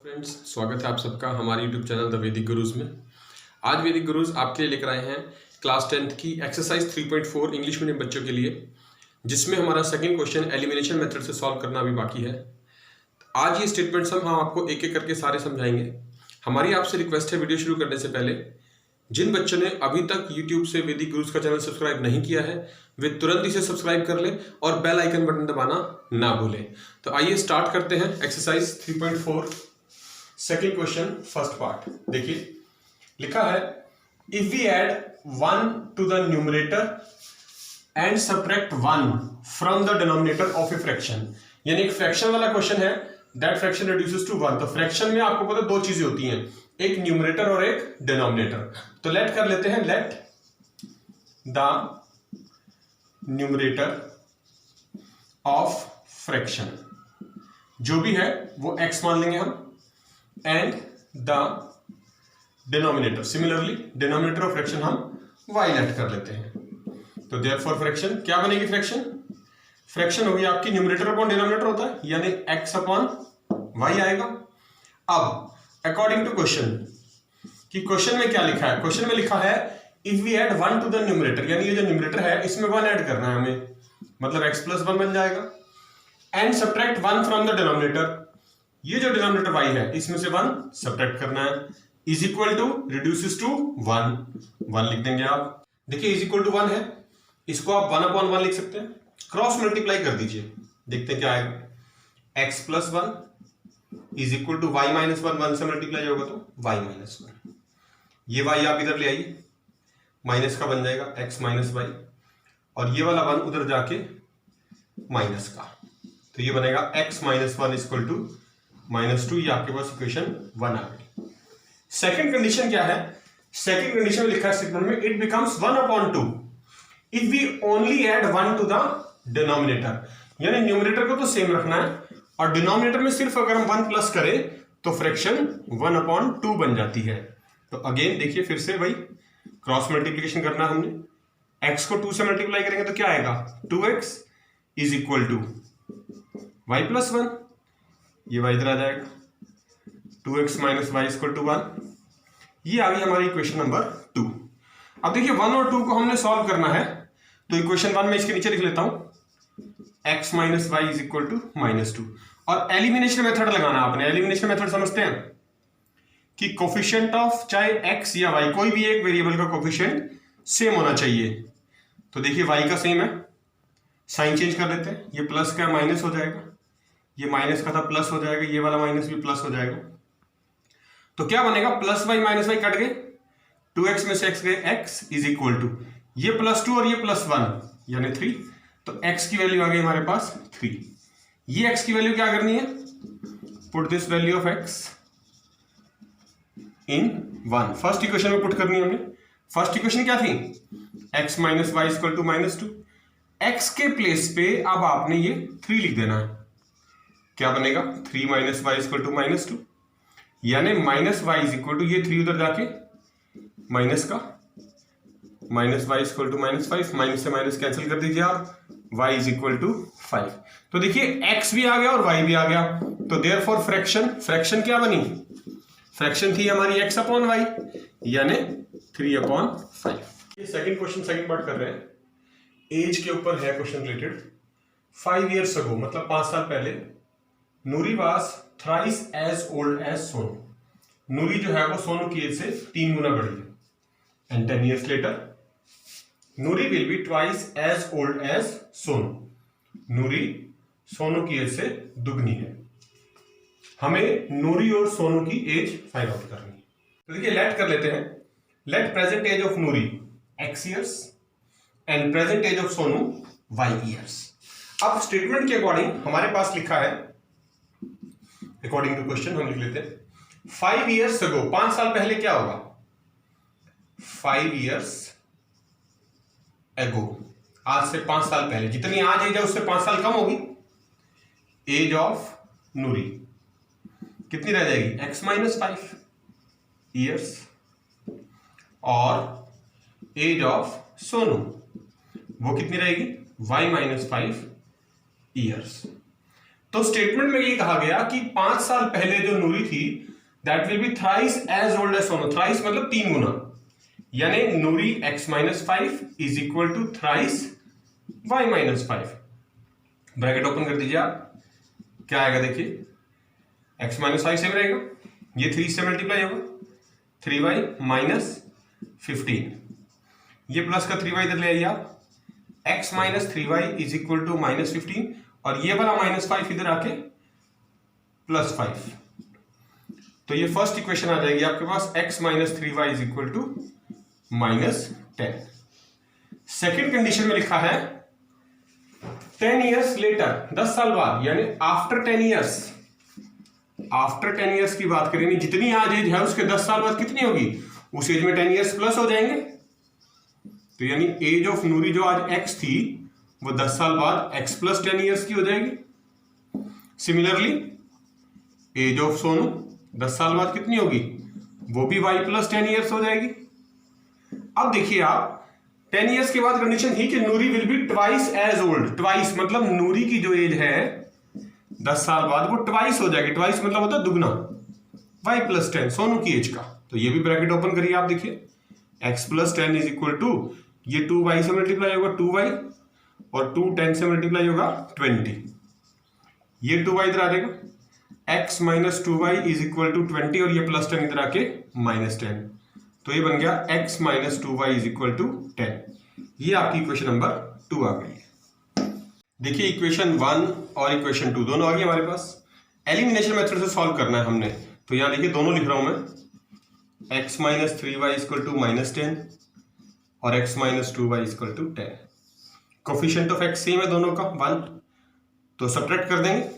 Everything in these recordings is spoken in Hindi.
फ्रेंड्स, स्वागत है आप सबका हमारे यूट्यूब चैनल द वैदिक गुरुज में। आज वैदिक गुरुज आपके लिए लेकर आए हैं क्लास 10th की एक्सरसाइज 3.4 इंग्लिश मीडियम बच्चों के लिए, जिसमें हमारा सेकंड क्वेश्चन एलिमिनेशन मेथड से सॉल्व करना अभी बाकी है। आज ये स्टेटमेंट्स हम आपको एक एक करके सारे समझाएंगे। हमारी आपसे रिक्वेस्ट है, वीडियो शुरू करने से पहले जिन बच्चों ने अभी तक यूट्यूब से वैदिक गुरुज का चैनल सब्सक्राइब नहीं किया है वे तुरंत इसे सब्सक्राइब कर लें और बेल आइकन बटन दबाना ना भूलें। तो आइए स्टार्ट करते हैं exercise 3.4 second question first part. देखिए लिखा है, if we add 1 to the numerator and subtract 1 from the denominator of a fraction. यानी एक फ्रैक्शन वाला क्वेश्चन है, दैट फ्रैक्शन रिड्यूसेस टू 1। तो फ्रैक्शन में आपको पता दो चीजें होती हैं, एक न्यूमरेटर और एक डिनोमिनेटर। तो लेट कर लेते हैं, let the numerator of fraction जो भी है वो x मान लेंगे हम, and the denominator similarly denominator of fraction हम y लेट कर लेते हैं। तो देयरफॉर फ्रैक्शन क्या बनेगी, फ्रैक्शन होगी आपकी न्यूमरेटर अपॉन डिनोमिनेटर होता है, यानी x अपॉन y आएगा। अब अकॉर्डिंग टू क्वेश्चन कि क्वेश्चन में क्या लिखा है, क्वेश्चन में लिखा है if we add 1 to the numerator, यानी ये जो न्यूमरेटर है इसमें 1 ऐड करना है हमें, मतलब x प्लस 1 बन जाएगा, and subtract 1 from the denominator, ये जो डिनोमिनेटर y है इसमें से 1 सब्ट्रैक्ट करना है, is equal to reduces to 1 लिख देंगे आप। देखिए इज इक्वल टू 1 है, इसको आप 1 अपॉन 1 लिख सकते हैं, क्रॉस मल्टीप्लाई कर दीजिए, देखते हैं क्या आएगा। x plus 1 is equal to y minus 1 से मल्टीप्लाई होगा तो y माइनस 1, ये y आप इधर ले आइए, माइनस का बन जाएगा x माइनस y, और ये वाला 1 उधर जाके माइनस का, तो ये बनेगा x माइनस 1 इक्वल टू -2। ये आपके पास इक्वेशन 1 आ गई। सेकंड कंडीशन क्या है, सेकंड कंडीशन में लिखा है स्टेटमेंट में, it becomes 1 upon 2 if we only add 1 to the denominator, यानी न्यूमरेटर को तो सेम रखना है और डिनोमिनेटर में सिर्फ अगर हम 1 प्लस करें तो फ्रैक्शन 1 अपॉन 2 बन जाती है। तो अगेन देखिए फिर से वही क्रॉस मल्टीप्लिकेशन करना है हमने, x को 2 से मल्टीप्लाई करेंगे तो क्या आएगा, 2x is equal to y plus 1, ये y इधर आ जाएगा, 2x minus y equal to 1, ये आ गई हमारी इक्वेशन नंबर 2। अब देखिए 1 और 2 को हमने सॉल्व करना है, तो इक्वेशन 1 में इसके नीचे लिख लेता हूं, x minus y is equal to -2, और एलिमिनेशन मेथड लगाना आपने। एलिमिनेशन मेथड समझते हैं कि कोफिशिएंट ऑफ चाहे x या y, कोई भी एक वेरिएबल का कोफिशिएंट सेम होना चाहिए। तो देखिए y का सेम है, साइन चेंज कर देते हैं, ये प्लस का माइनस हो जाएगा, ये माइनस का था प्लस हो जाएगा, ये वाला माइनस भी प्लस हो जाएगा, तो क्या बनेगा, plus y minus y cut गए, 2x में से x गए, x इज इक्वल टू ये +2 और ये +1 यानी 3, तो x की वैल्यू आ गई हमारे पास 3। ये x की वैल्यू क्या करनी है, put this value of x in 1, first equation में पुट करनी है हमने। फर्स्ट इक्वेशन क्या थी, x minus y equal to -2, x के प्लेस पे अब आपने ये 3 लिख देना है, क्या बनेगा, 3 माइनस वाई इक्वल टू -2, यानी minus y is equal to ये 3 उधर जाके माइनस का, minus y equal to -5, minus से माइनस कैंसिल कर दीजिए आप, y इज इक्वल टू 5। तो देखिए x भी आ गया और y भी आ गया, तो देयरफॉर फ्रैक्शन क्या बनी, फ्रैक्शन थी हमारी x अपॉन y, यानी 3 अपॉन 5। ये सेकंड क्वेश्चन सेकंड पार्ट कर रहे हैं, एज के ऊपर है क्वेश्चन रिलेटेड। 5 years ago मतलब 5 साल पहले, Noori was thrice as old as Sonu, Noori जो है वो सोनू की एज से 3 गुना बड़ी है, and 10 years later Noori will be twice as old as Sonu, Noori Sonu की एज से दुगनी है। हमें नूरी और सोनू की एज फाइंड आउट करनी है। तो देखिए लेट कर लेते हैं, let present age of Noori x years and present age of Sonu y years। अब स्टेटमेंट के अकॉर्डिंग हमारे पास लिखा है, अकॉर्डिंग टू क्वेश्चन हम लिख लेते हैं, 5 years ago 5 साल पहले क्या होगा, 5 years ago आज से 5 साल पहले, जितनी आज एज है उससे 5 साल कम होगी, एज ऑफ नूरी कितनी रह जाएगी, x माइनस 5 ईयर्स, और एज ऑफ सोनू वो कितनी रहेगी, y माइनस 5 ईयर्स। तो स्टेटमेंट में ये कहा गया कि 5 साल पहले जो नूरी थी that will be thrice as old as Sonu. Thrice मतलब 3 गुना, यानी Noori x-5 is equal to thrice y-5। Bracket open कर दीजिए आप, क्या आएगा देखिए, x-5 सेम रहेगा, ये 3 से मल्टीप्लाई होगा, 3y-15, ये प्लस का 3y इधर ले आइए आप, x-3y इज इक्वल टू -15, और ये वाला -5 इधर आके +5। तो ये फर्स्ट इक्वेशन आ जाएगी आपके पास, x-3y is equal to -10। Second condition में लिखा है 10 ईयर्स लेटर, 10 साल बाद, यानी आफ्टर 10 ईयर्स। आफ्टर 10 ईयर्स की बात करें, जितनी आज एज है उसके 10 साल बाद कितनी होगी, उस एज में 10 ईयर्स प्लस हो जाएंगे। तो यानी एज ऑफ नूरी जो आज x थी वो 10 साल बाद x + 10 ईयर्स की हो जाएगी। सिमिलरली एज ऑफ सोनू 10 साल बाद कितनी होगी, वो भी y + 10 ईयर्स हो जाएगी। अब देखिए आप, 10 ईयर्स के बाद कंडीशन थी कि Noori will be twice as old. Twice मतलब नूरी की जो एज है 10 साल बाद वो ट्वाइस हो जाएगी। ट्वाइस मतलब होता है दुगना, y + 10 सोनू की एज का। तो ये भी ब्रैकेट ओपन करिए आप, देखिए x + 10 इज इक्वल टू, ये 2y से मल्टीप्लाई होगा 2y, और 2 10 से मल्टीप्लाई होगा 20, ये 2y इधर आ जाएगा, x - 2y is equal to 20, और ये +10 इधर आके -10। तो ये बन गया x - 2y is equal to 10। ये आपकी इक्वेशन नंबर 2 आ गई है। देखिए इक्वेशन 1 और इक्वेशन 2 दोनों आ गई हमारे पास। एलिमिनेशन मेथड से सॉल्व करना है हमने, तो यहाँ देखिए दोनों लिख रहा हूं मैं, x - 3y इक्वल टू -10 और x - 2y equal to 10। Coefficient of x same है दोनों का 1, तो सब्ट्रैक्ट कर देंगे,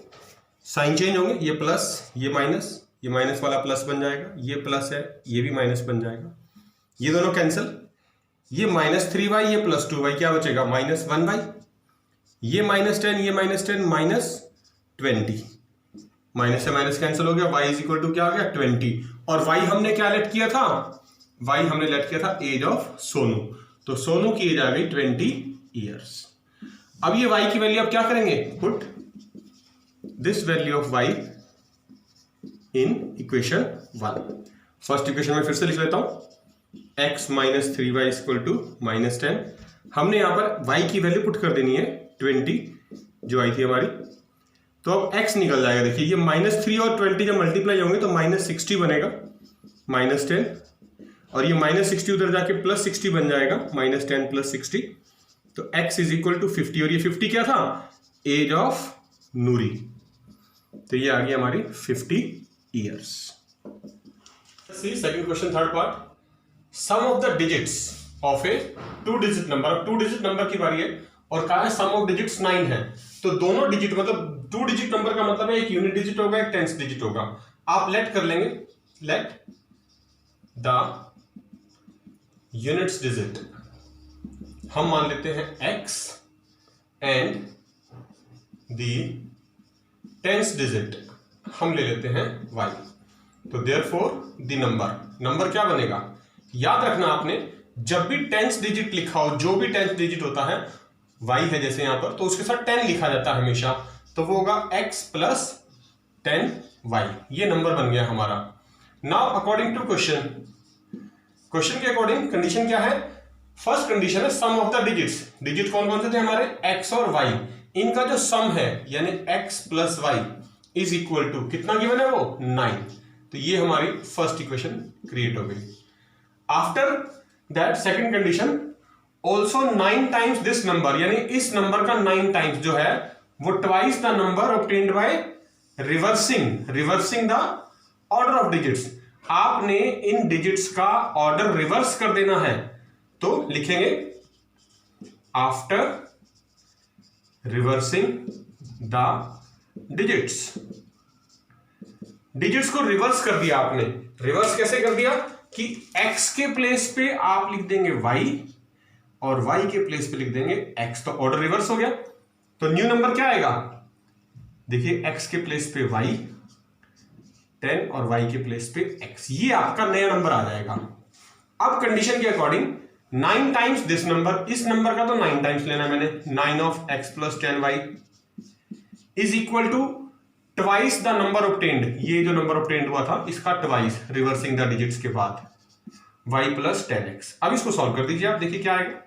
साइन चेंज होंगे, ये प्लस ये माइनस, ये माइनस वाला प्लस बन जाएगा, ये प्लस है ये भी माइनस बन जाएगा, ये दोनों कैंसिल, ये -3y ये +2y क्या बचेगा, -1y, ये -10 ये -10 -20, माइनस से माइनस कैंसिल हो गया, y इज इक्वल टू क्या आ गया 20, और y हमने क्या लेट किया था, y हमने लेट किया था एज ऑफ सोनू, तो सोनू की एज आ गई 20 ईयर्स। अब ये y की वैल्यू आप क्या करेंगे, put this value of y in equation 1। First equation में फिर से लिख लेता हूं, x - 3y इक्वल टू -10। हमने यहां पर y की वैल्यू पुट कर देनी है 20 जो आई थी हमारी, तो अब x निकल जाएगा। देखिए ये -3 और 20 जब मल्टीप्लाई होंगे तो -60 बनेगा, -10, और ये -60 उधर जाके +60 बन जाएगा, -10 + 60, तो x इज इक्वल टू 50, और ये 50 क्या था, एज ऑफ नूरी, तो ये आ गई हमारी 50 years. See second question, third part, sum of the digits of a 2 digit number. अब 2 डिजिट नंबर की बारी है, और कहा है सम ऑफ डिजिट्स 9 है, तो दोनों डिजिट मतलब 2 डिजिट नंबर का मतलब है एक यूनिट डिजिट होगा एक टेंथ डिजिट होगा। आप लेट कर लेंगे, लेट द यूनिट्स डिजिट हम मान लेते हैं x and the tenth digit हम ले लेते हैं y। तो देयरफॉर द नंबर क्या बनेगा, याद रखना आपने जब भी टेंथ डिजिट लिखा हो, जो भी टेंथ डिजिट होता है y है जैसे यहां पर, तो उसके साथ 10 लिखा जाता है हमेशा, तो वो होगा x + 10y, ये नंबर बन गया हमारा। नाउ अकॉर्डिंग टू क्वेश्चन के अकॉर्डिंग कंडीशन क्या है, फर्स्ट कंडीशन है सम ऑफ द डिजिट्स। डिजिट कौन कौन से थे हमारे, x और y, इनका जो सम है यानी x + y is equal to कितना गिवन है वो 9। तो ये हमारी फर्स्ट इक्वेशन क्रिएट हो गई। After that second condition, also 9 times this number, यानी इस नंबर का 9 टाइम्स जो है वो twice the number obtained by reversing the order of digits. आपने इन डिजिट्स का ऑर्डर रिवर्स कर देना है, तो लिखेंगे after reversing the digits. Digits को रिवर्स कर दिया आपने, रिवर्स कैसे कर दिया कि x के प्लेस पे आप लिख देंगे y और y के प्लेस पे लिख देंगे x, तो ऑर्डर रिवर्स हो गया। तो न्यू नंबर क्या आएगा, देखिए x के प्लेस पे y 10 और y के प्लेस पे x, ये आपका नया नंबर आ जाएगा। अब कंडीशन के अकॉर्डिंग 9 टाइम्स दिस नंबर, इस नंबर का तो 9 टाइम्स लेना मैंने, 9 of x + 10y is equal to twice the number obtained, ये जो नंबर ऑब्टेन्ड हुआ था इसका ट्वाइस रिवर्सिंग द डिजिट्स के बाद y प्लस 10x। अब इसको सॉल्व कर दीजिए आप, देखिए क्या आएगा।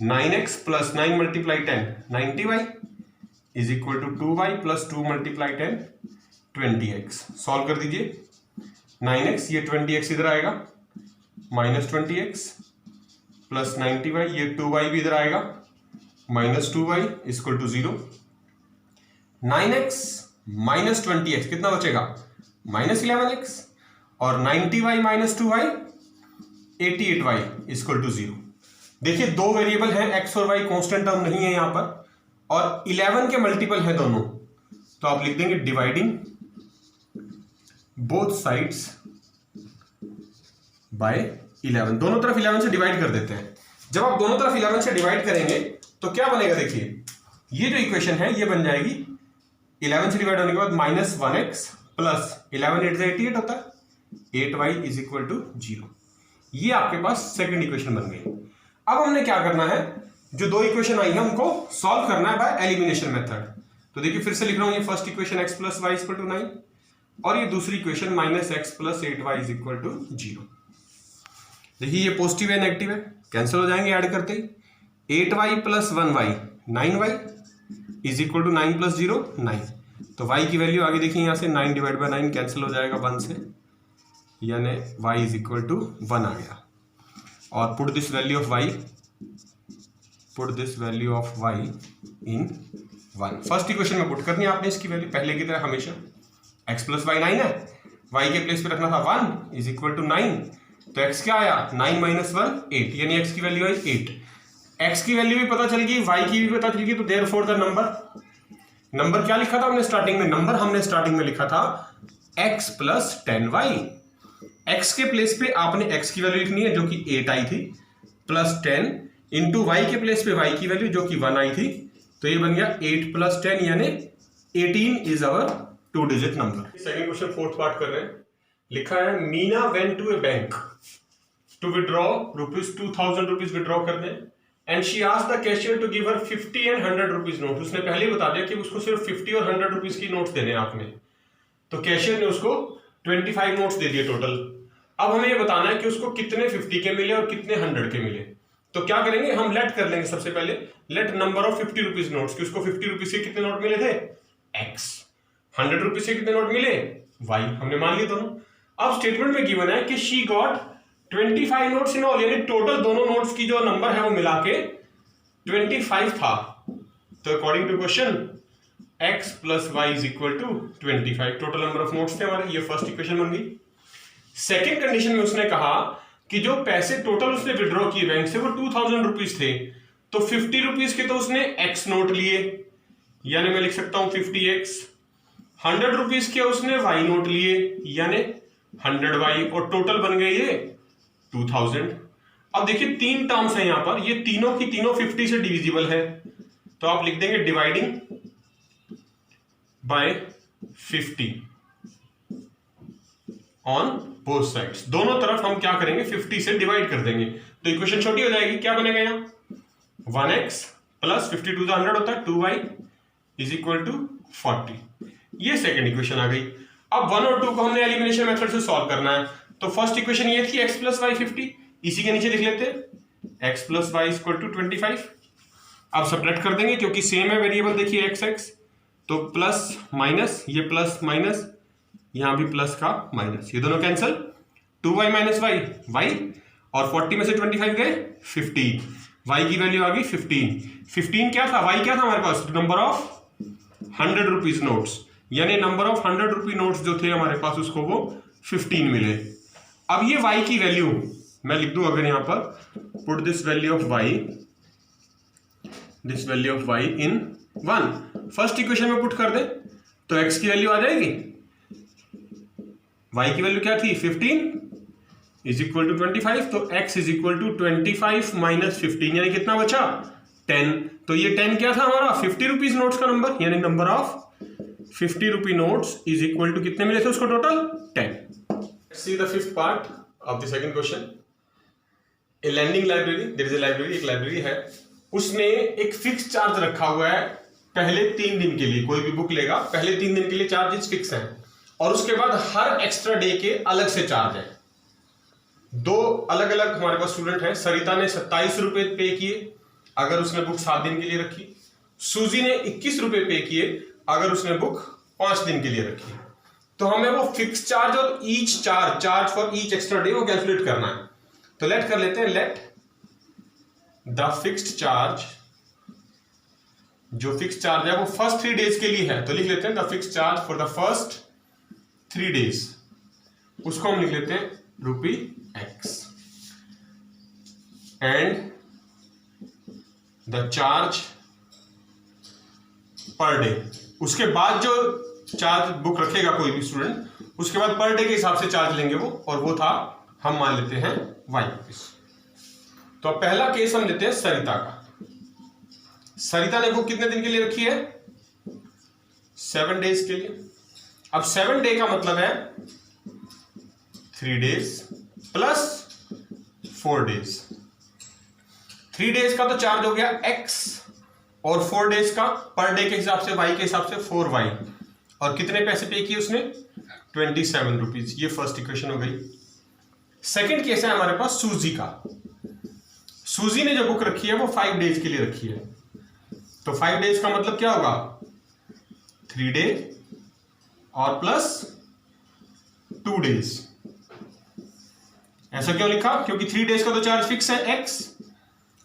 9x plus 9 multiply 10 90y is equal to 2y plus 2 multiply 10 20x। Solve कर दीजिए। 9x ये 20x इधर आएगा, माइनस 20x प्लस 90y ये 2y भी इधर आएगा, minus 2y equal to 0। 9x minus 20x कितना बचेगा, माइनस 11x, और 90y minus 2y 88y equal to 0। देखिए दो वेरिएबल हैं x और y, कांस्टेंट टर्म नहीं है यहां पर, और 11 के मल्टीपल है दोनों, तो आप लिख देंगे डिवाइडिंग बोथ साइड्स बाय 11। दोनों तरफ 11 से डिवाइड कर देते हैं। जब आप दोनों तरफ 11 से डिवाइड करेंगे तो क्या बनेगा, देखिए ये जो इक्वेशन है ये बन जाएगी 11 से डिवाइड होने के बाद माइनस 1x प्लस 11 8 से 88 होता है 8y इज इक्वल टू 0। ये आपके पास सेकंड इक्वेशन बन गई। अब हमने क्या करना है, जो दो इक्वेशन आई है उनको सॉल्व करना है बाय एलिमिनेशन मेथड। तो देखिए फिर से लिख रहा हूं, ये first equation x plus y equal to 9 और ये दूसरी equation minus x plus 8y is equal to 0। देखिए ये पॉजिटिव है नेगेटिव है, कैंसिल हो जाएंगे ऐड करते ही। 8y plus 1y 9y is equal to 9 plus 0 9। तो y की वैल्यू आगे देखिए यहाँ से 9 डिवाइड बाय 9 कैंसिल हो जाएगा 1 से, यानी y इज इक्वल टू 1 आ गया। और put this value of y in 1। First equation में पुट करनी है आपने इसकी वैल्यू पहले की तरह हमेशा। x प्लस वाई 9 है, y के प्लेस पे रखना था 1 इज इक्वल टू 9, तो x क्या आया 9 माइनस 1 8, यानी x की वैल्यू आई 8। x की वैल्यू भी पता चल गई, y की भी पता चल गई, तो देयरफॉर द नंबर क्या लिखा था हमने स्टार्टिंग में, नंबर हमने स्टार्टिंग में लिखा था x प्लस 10y। x के प्लेस पे आपने x की वैल्यू लिखनी है जो कि 8 आई थी, प्लस 10 इंटू y के प्लेस पे y की वैल्यू जो कि 1 आई थी, तो ये बन गया 8 प्लस 10 यानी 18 is our 2 digit number. Second question fourth part कर रहे हैं। लिखा है Meena went to a bank to withdraw ₹2000 withdraw कर दें and she asked the cashier to give her 50 and 100 rupees note. उसने पहले ही बता दिया कि उसको सिर्फ 50 और 100 रुपीज की नोट्स देने हैं आपने, तो कैशियर ने उसको 25 नोट्स दे दिए टोटल। अब हमें ये बताना है कि उसको कितने 50 के मिले और कितने 100 के मिले। तो क्या करेंगे, हम लेट कर लेंगे सबसे पहले, let number of 50 rupees notes, कि उसको 50 रुपीज के कितने नोट मिले थे x, 100 रुपीज के कितने नोट मिले y, हमने मान लिए दोनों। अब स्टेटमेंट में गिवन है कि she got 25 notes in all, यानी टोटल दोनों नोट्स की जो नंबर है वो मिला के 25 था। तो according to question x plus y is equal to 25, total number of notes थे हमारे। ये फर्स्ट इक्वेशन बन गई। सेकेंड कंडीशन में उसने कहा कि जो पैसे टोटल उसने विड्रॉ किए बैंक से वो 2000 रुपीज थे, तो 50 रुपीज के तो उसने x नोट लिए, यानी मैं लिख सकता हूं 50x। 100 रुपीज के उसने y नोट लिए, यानी 100y, और टोटल बन गए ये 2000। अब देखिए तीन टर्म्स हैं यहां पर, ये तीनों की तीनों 50 से डिविजिबल है, तो आप लिख देंगे dividing by 50 on both sides. दोनों तरफ हम क्या करेंगे 50 से डिवाइड कर देंगे, तो इक्वेशन छोटी हो जाएगी। क्या बनेगा यहां 1x प्लस 50 टू द 100 होता है 2y इज इक्वल टू 40। ये सेकंड इक्वेशन आ गई। अब 1 और 2 को हमने एलिमिनेशन मेथड से सॉल्व करना है। तो फर्स्ट इक्वेशन ये थी x प्लस वाई 50, इसी के नीचे लिख लेते हैं x plus y equal to 25। अब सब्ट्रैक्ट कर देंगे क्योंकि सेम है वेरिएबल, देखिए x, तो प्लस माइनस, ये प्लस माइनस, यहां भी प्लस का माइनस, ये दोनों cancel, 2y minus Y y, और 40 में से 25 गए 15, y की वैल्यू आ गई 15 क्या था, y क्या था हमारे पास, नंबर ऑफ 100 रुपीज नोट्स, यानी नंबर ऑफ 100 रुपी नोट्स जो थे हमारे पास उसको वो 15 मिले। अब ये y की वैल्यू मैं लिख दूं अगर यहां पर, put this value of y in 1, first equation में पुट कर दे तो x की वैल्यू आ जाएगी, y की वैल्यू क्या थी 15 इज इक्वल टू 25, तो x is equal to 25 minus 15, यानी कितना बचा 10। तो ये 10 क्या था हमारा 50 रुपीज नोट्स का नंबर, यानी number of 50 rupee notes is equal to कितने मिले थे उसको total 10। See the fifth part of the second question. A lending library, there is a library, एक लाइब्रेरी है, उसने एक फिक्स चार्ज रखा हुआ है पहले 3 दिन के लिए कोई भी बुक लेगा, पहले 3 दिन के लिए चार्जेस फिक्स हैं और उसके बाद हर एक्स्ट्रा डे के अलग से चार्ज है। 2 अलग अलग हमारे पास स्टूडेंट हैं। सरिता ने 27 रुपए पे किए अगर उसने बुक 7 दिन के लिए रखी। सूजी ने 21 रुपए पे किए अगर उसने बुक 5 दिन के लिए रखी। तो हमें वो फिक्स चार्ज और each charge for each extra day वो कैलकुलेट करना है। तो लेट कर लेते हैं, लेट द फिक्स्ड चार्ज, जो फिक्स चार्ज है वो फर्स्ट 3 डेज के लिए है, तो लिख लेते हैं the fix charge for the first 3 days, उसको हम लिख लेते हैं ₹X and the charge per day. उसके बाद जो चार्ज बुक रखेगा कोई भी स्टूडेंट, उसके बाद पर डे के हिसाब से चार्ज लेंगे वो, और वो था हम मान लेते हैं ₹Y। तो अब पहला केस हम लेते हैं सरिता का। सरिता ने बुक कितने दिन के लिए रखी है? 7 डेज के लिए। अब 7 डे का मतलब है 3 डेज प्लस 4 डेज। 3 डेज का तो चार्ज हो गया X और 4 डेज का पर डे के हिसाब से Y के हिसाब से 4Y। और कितने पैसे पे किए उसने? 27 रुपीज। ये फर्स्ट इक्वेशन हो गई। सेकंड केस है हमारे पास सूजी का। सूजी ने जो बुक रखी है वो 5 डेज के लिए रखी है। तो 5 डेज का मतलब क्या होगा? 3 डे और प्लस 2 डेज। ऐसा क्यों लिखा? क्योंकि 3 डेज का तो चार्ज फिक्स है X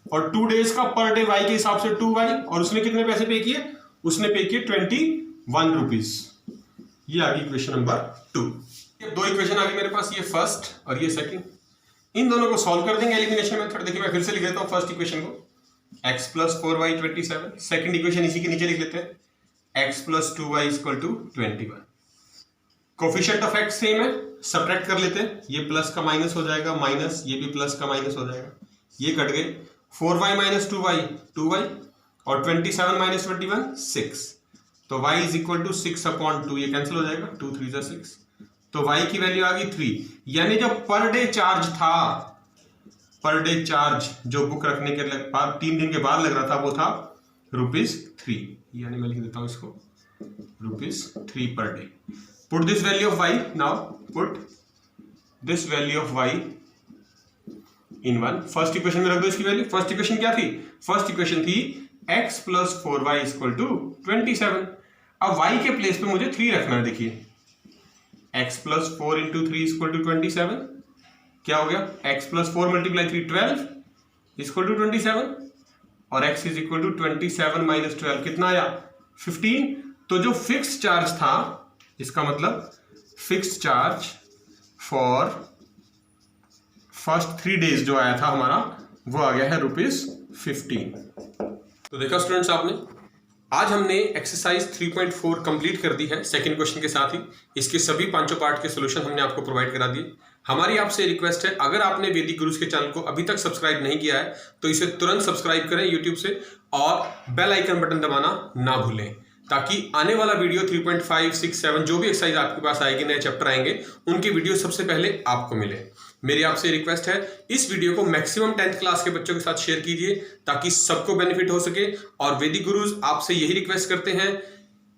और 2 डेज का पर डे Y के हिसाब से 2Y। और उसने कितने पैसे पे किए? उसने पे किए 21 रुपीज। ये आ गई इक्वेशन नंबर 2। ये 2 इक्वेशन आ गई मेरे पास, ये फर्स्ट और ये सेकंड। इन दोनों को सॉल्व कर देंगे एलिमिनेशन मेथड। देखिए मैं फिर से लिख देता हूं फर्स्ट इक्वेशन को, x plus 4y 27। Second equation इसी के नीचे लिख लेते हैं, x plus 2y equal to 21। Coefficient of x same है, सब्ट्रैक्ट कर लेते हैं। ये प्लस का माइनस हो जाएगा, माइनस, ये भी प्लस का माइनस हो जाएगा, ये कट गए। 4y माइनस 2y 2y और 27 माइनस 21 6। तो y इज इक्वल टू 6/2, ये कैंसिल हो जाएगा, 2 3 6। तो y की वैल्यू आ गई 3। यानी जो पर डे चार्ज था, पर डे चार्ज जो बुक रखने के 3 दिन के बाद लग रहा था, वो था ₹3। यानी मैं लिख देता हूं इसको ₹3 per day. Put this value of y, now put this value of y in 1। First equation में रख दो इसकी वैल्यू। फर्स्ट इक्वेशन क्या थी? फर्स्ट इक्वेशन थी x plus 4y equal to 27। अब y के प्लेस पे मुझे 3 रखना है। देखिए x plus 4 into 3 equal to 27। क्या हो गया? x plus 4 multiply 3 12 equal to 27 और x is equal to 27 minus 12 कितना आया? 15। तो जो फिक्स चार्ज था, इसका मतलब fix charge for first 3 days जो आया था हमारा, वो आ गया है ₹15। तो देखा स्टूडेंट्स आपने, आज हमने एक्सरसाइज 3.4 कंप्लीट कर दी है सेकंड क्वेश्चन के साथ ही। इसके सभी 5 पार्ट के सॉल्यूशन हमने आपको प्रोवाइड करा दिए। हमारी आपसे रिक्वेस्ट है, अगर आपने वैदिक गुरुज के चैनल को अभी तक सब्सक्राइब नहीं किया है तो इसे तुरंत सब्सक्राइब करें यूट्यूब से और बेल आइकन बटन दबाना ना भूलें, ताकि आने वाला वीडियो 3.5 6 7 जो भी एक्सरसाइज आपके पास आएगी, नए चैप्टर आएंगे, उनकी वीडियो सबसे पहले आपको मिले। मेरी आपसे रिक्वेस्ट है, इस वीडियो को मैक्सिमम 10th क्लास के बच्चों के साथ शेयर कीजिए ताकि सबको बेनिफिट हो सके। और वैदिक गुरुज आपसे यही रिक्वेस्ट करते हैं,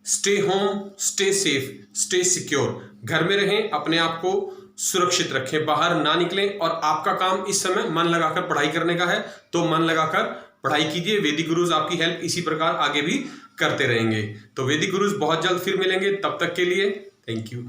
stay home, stay safe, stay secure. घर में रहें, अपने आप को सुरक्षित रखें, बाहर ना निकलें। और आपका काम इस समय मन लगाकर पढ़ाई करने का है, तो मन लगाकर पढ़ाई कीजिए। वैदिक गुरुज आपकी हेल्प इसी प्रकार आगे भी करते रहेंगे। तो वैदिक गुरुज बहुत जल्द फिर मिलेंगे, तब तक के लिए थैंक यू।